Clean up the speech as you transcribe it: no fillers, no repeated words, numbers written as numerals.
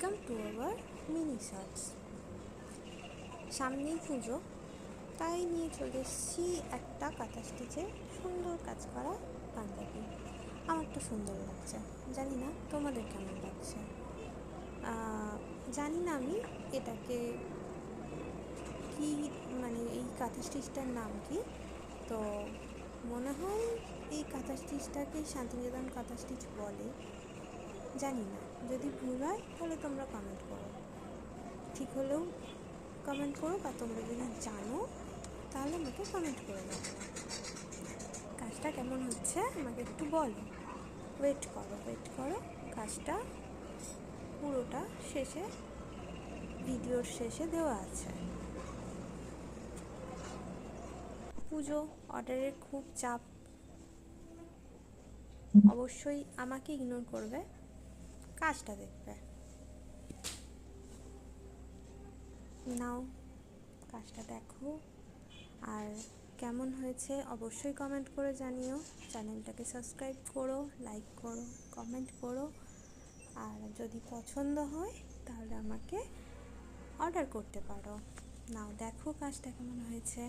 Welcome to our mini shorts. সামনেই পুজো, তাই নিয়ে চলে এসেছি একটা কাঁথা স্টিচে সুন্দর কাজ করা পাঞ্জাবি। আমার তো সুন্দর লাগছে, জানি না তোমাদের কেমন লাগছে। জানি না আমি এটাকে কি, মানে এই কাঁথা স্টিচটার নাম কি। তো মনে হয় এই কাঁথা স্টিচটাকে শান্তিনিকেতন কাঁথা স্টিচ বলে, জানি না। যদি ভুল হয় তাহলে তোমরা কমেন্ট করো, ঠিক হলেও কমেন্ট করো, বা তোমরা যদি জানো তাহলে আমাকে কমেন্ট করে জানাও কাজটা কেমন হচ্ছে, আমাকে একটু বলো। ওয়েট করো, কাজটা পুরোটা শেষে, ভিডিওর শেষে দেওয়া আছে। পুজো, অর্ডারের খুব চাপ, অবশ্যই আমাকে ইগনোর করবে, কাজটা দেখবে। নাও কাজটা দেখো, আর কেমন হয়েছে অবশ্যই কমেন্ট করে জানিও। চ্যানেলটাকে সাবস্ক্রাইব করো, লাইক করো, কমেন্ট করো, আর যদি পছন্দ হয় তাহলে আমাকে অর্ডার করতে পারো। নাও দেখো কাজটা কেমন হয়েছে।